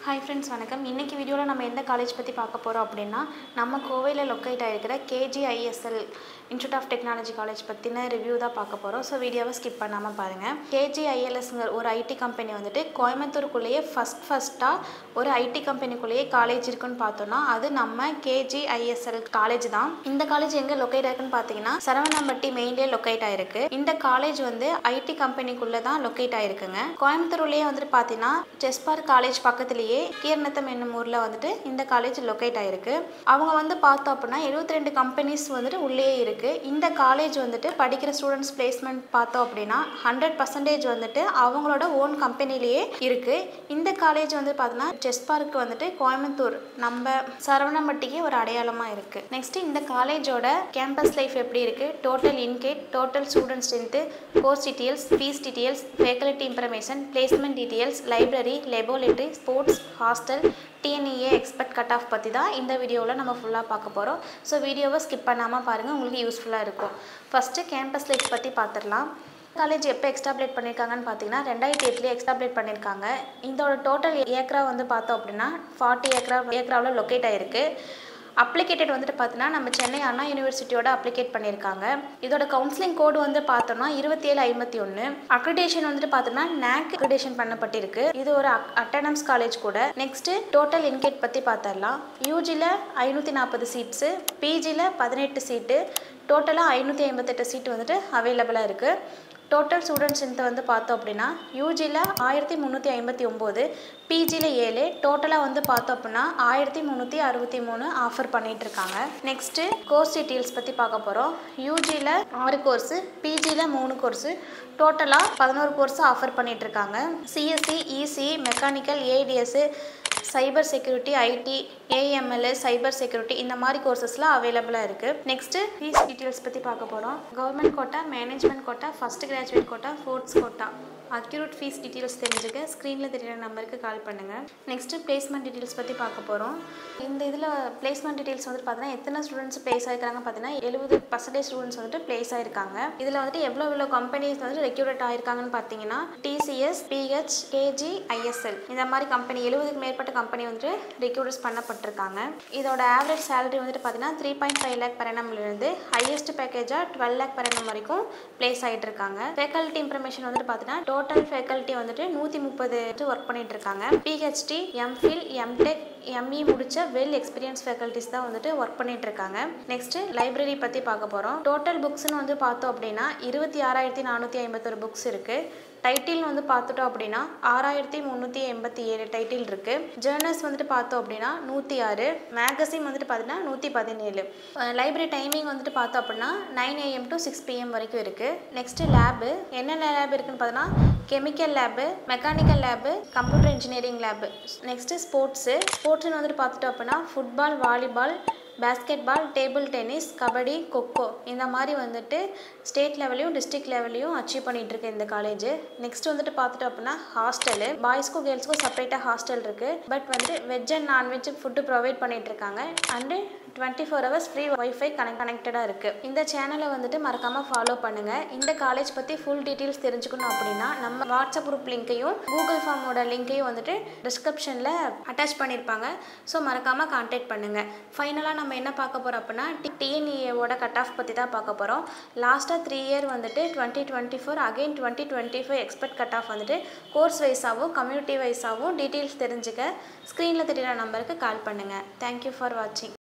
Hi friends, வணக்கம். இன்னைக்கு வீடியோல நம்ம எந்த காலேஜ் பத்தி பார்க்க போறோம் அப்படினா நம்ம கோவையில லொகேட் ஆயிருக்கிற KGISL institute of technology college பத்தின ரிவ்யூ தான் பார்க்க போறோம். சோ வீடியோவை ஸ்கிப் பண்ணாம பாருங்க. KGILSங்கற ஒரு ஐடி கம்பெனி வந்துட்டு கோயம்புத்தூருக்குள்ளேயே ஃபர்ஸ்டா ஒரு ஐடி கம்பெனிக்குள்ளேயே காலேஜ் இருக்குன்னு பார்த்தோம்னா அது நம்ம KGISL காலேஜ் தான். இந்த காலேஜ் எங்க லொகேட் ஆயிருக்குன்னு பாத்தீங்கன்னா சரவணம்பட்டி மெயின்லயே லொகேட் ஆயிருக்கு. இந்த காலேஜ் வந்து ஐடி கம்பெனிக்குள்ள தான் லொகேட் ஆயிருக்குங்க. கோயம்புத்தூர்லயே வந்துட்டு பாத்தீங்கன்னா செஸ்பார்க் காலேஜ் பக்கத்துலயே கீர்நத்தம் என்னும் ஊர்ல வந்துட்டு இந்த காலேஜ் லொகேட் ஆயிருக்கு. அவங்க வந்து பார்த்தோம் அப்படின்னா 72 கம்பெனிஸ் வந்துட்டு உள்ளே இருக்கு. இந்த காலேஜ் வந்துட்டு படிக்கிற ஸ்டூடெண்ட்ஸ் பிளேஸ்மெண்ட் பார்த்தோம் அப்படின்னா 100% வந்துட்டு அவங்களோட ஓன் கம்பெனிலேயே இருக்கு. இந்த காலேஜ் வந்து பார்த்தீங்கன்னா செஸ்பார்க் வந்துட்டு கோயம்புத்தூர் நம்ம சரவணம்பட்டிக்கு ஒரு அடையாளமா இருக்கு. நெக்ஸ்ட் இந்த காலேஜோட கேம்பஸ் லைஃப் எப்படி இருக்கு, டோட்டல் இன்கேட், total student strength, course details, fees details, faculty information, placement details, library, laboratory, sports, hostel, TNEA expert cut off பற்றி தான் இந்த வீடியோவில் நம்ம ஃபுல்லாக பார்க்க போகிறோம். ஸோ வீடியோவை ஸ்கிப் பண்ணாமல் பாருங்கள், உங்களுக்கு யூஸ்ஃபுல்லாக இருக்கும். ஃபஸ்ட்டு கேம்பஸ் லைஃப் பற்றி பார்த்துடலாம். காலேஜ் எப்போ எக்ஸ்டாப்ளேட் பண்ணியிருக்காங்கன்னு பார்த்தீங்கன்னா 2008 எக்ஸ்டாப்ளேட் பண்ணியிருக்காங்க. இதோட டோட்டல் ஏக்கரா வந்து பார்த்தோம் அப்படின்னா 40 ஏக்கராவில் லொக்கேட் ஆகிருக்கு. அப்ளிகேட்டட் வந்துட்டு பார்த்தீங்கன்னா நம்ம சென்னை அண்ணா யூனிவர்சிட்டியோட அப்ளிகேட் பண்ணியிருக்காங்க. இதோட கவுன்சிலிங் கோடு வந்து பார்த்தோம்னா 2751. அக்ரிடேஷன் வந்துட்டு பார்த்தோம்னா NAC அக்ரிடேஷன் பண்ணப்பட்டிருக்கு. இது ஒரு அட்டானமஸ் காலேஜ் கூட. நெக்ஸ்ட் டோட்டல் இன்கேட் பற்றி பார்த்தரலாம். யூஜியில் 540 சீட்ஸு, பிஜியில் 18 சீட்டு, டோட்டலாக 558 சீட்டு வந்துட்டு அவைலபிளாக இருக்குது. டோட்டல் ஸ்டூடெண்ட் ஸ்ட்ரென்த் வந்து பார்த்தோம் அப்படின்னா யூஜியில் 1359, பிஜியில் 7, டோட்டலாக வந்து பார்த்தோம் அப்படின்னா 1363 ஆஃபர் பண்ணிட்டு இருக்காங்க. நெக்ஸ்ட்டு கோர்ஸ் டீட்டெயில்ஸ் பற்றி பார்க்க போகிறோம். யூஜியில் 6 கோர்ஸு, பிஜியில் 3 கோர்ஸு, டோட்டலாக 11 கோர்ஸ் ஆஃபர் பண்ணிட்டு இருக்காங்க. CSC, EC, mechanical, ADS, cyber security, IT, AML, cyber security இந்த மாதிரி கோர்சஸ்லாம் அவைலபிளாக இருக்குது. நெக்ஸ்ட்டு ஃபீஸ் டீட்டெயில்ஸ் பற்றி பார்க்க போகிறோம். Government quota, management quota, first graduate quota, ஃபோர்த்ஸ் கோட்டா, அக்யூரேட் ஃபீஸ் டீட்டெயில்ஸ் தெரிஞ்சுக்க ஸ்க்ரீனில் தெரியிற நம்பருக்கு கால் பண்ணுங்கள். நெக்ஸ்ட்டு பிளேஸ்மெண்ட் டீட்டெயில்ஸ் பற்றி பார்க்க போகிறோம். இந்த இதில் பிளேஸ்மெண்ட் டீட்டெயில்ஸ் வந்துட்டு பார்த்தீங்கன்னா எத்தனை ஸ்டூடெண்ட்ஸ் பிளேஸ் ஆகிருக்காங்க பார்த்தீங்கன்னா 70% ஸ்டூடெண்ட்ஸ் வந்துட்டு பிளேஸ் ஆகிருக்காங்க. இதில் வந்துட்டு எவ்வளோ கம்பெனிஸ் வந்துட்டு ரெக்யூரேட் ஆகிருக்காங்கன்னு பார்த்தீங்கன்னா TCS, PH, KGISL இந்த மாதிரி கம்பெனி 70க்கு மேற்பட்ட கம்பெனி வந்துட்டு ரெக்யூரேட்ஸ் பண்ணப்பட்டிருக்காங்க. இதோட ஆவரேஜ் சேலரி வந்துட்டு பார்த்தீங்கன்னா 3.5 lakh per annumலேருந்து ஹையஸ்ட் பேக்கேஜாக 12 lakh per annum வரைக்கும் பிளேஸ் ஆகிட்டு இருக்காங்க. ஃபேக்கல்டி இன்ஃபர்மேஷன் வந்துட்டு பார்த்தீங்கன்னா டோட்டல் ஃபேக்கல்ட்டி வந்துட்டு 130 ஒர்க் பண்ணிட்டு இருக்காங்க. PhD, MPhil, MTech, ME முடிச்ச வெல் எக்ஸ்பீரியன்ஸ் ஃபேக்கல்ட்டிஸ் தான் வந்துட்டு ஒர்க் பண்ணிட்டு இருக்காங்க. நெக்ஸ்ட் லைப்ரரி பற்றி பார்க்க போகிறோம். டோட்டல் புக்ஸ்ன்னு வந்து பார்த்தோம் அப்படின்னா 26,451 புக்ஸ் இருக்குது. டைட்டில் வந்து பார்த்துட்டோம் அப்படின்னா 6,387 டைட்டில் இருக்குது. ஜேர்னல்ஸ் வந்துட்டு பார்த்தோம் அப்படின்னா 106, மேகசின் வந்துட்டு பார்த்தீங்கன்னா 117. லைப்ரரி டைமிங் வந்துட்டு பார்த்தோம் அப்படின்னா 9 AM to 6 PM வரைக்கும் இருக்குது. நெக்ஸ்ட்டு லேபு என்னென்ன லேப் இருக்குன்னு பார்த்தோன்னா chemical lab, mechanical lab, computer engineering lab. Next ஸ்போர்ட்ஸ்னு வந்துட்டு பார்த்துட்டோம் அப்படின்னா football, volleyball, basketball, table tennis, kabaddi, kho kho இந்த மாதிரி வந்துட்டு ஸ்டேட் லெவலையும் டிஸ்ட்ரிக்ட் லெவலையும் அச்சீவ் பண்ணிட்டு இருக்கு இந்த காலேஜ். நெக்ஸ்ட் வந்துட்டு பார்த்துட்டோம் அப்படின்னா ஹாஸ்டலு, பாய்ஸ்க்கும் கேர்ள்ஸ்க்கும் செப்பரேட்டாக ஹாஸ்டல் இருக்கு. பட் வந்துட்டு veg and non veg food provide பண்ணிட்டு இருக்காங்க. அண்டு 24 hours ஃப்ரீ வைஃபை கனெக்டடாக இருக்குது. இந்த சேனலை வந்துட்டு மறக்காமல் ஃபாலோ பண்ணுங்கள். இந்த காலேஜ் பற்றி ஃபுல் டீட்டெயில்ஸ் தெரிஞ்சுக்கணும் அப்படின்னா நம்ம வாட்ஸ்அப் குரூப் லிங்க்கையும் கூகுள் ஃபார்மோட லிங்க்கையும் வந்துட்டு டிஸ்கிரிப்ஷனில் அட்டாச் பண்ணியிருப்பாங்க. ஸோ மறக்காமல் கான்டாக்ட் பண்ணுங்கள். ஃபைனலாக நம்ம என்ன பார்க்க போகிறோம் அப்படின்னா TNEAவோட கட் ஆஃப் பற்றி தான் பார்க்க போகிறோம். லாஸ்ட்டாக 3 year வந்துட்டு 2024 அகைன் 2025 எக்ஸ்பர்ட் கட் ஆஃப் வந்துட்டு கோர்ஸ் வைஸாகவும் கம்யூனிட்டி வைஸாகவும் டீட்டெயில்ஸ் தெரிஞ்சுக்க ஸ்க்ரீனில் தெரியிற நம்பருக்கு கால் பண்ணுங்கள். தேங்க்யூ ஃபார் வாட்சிங்.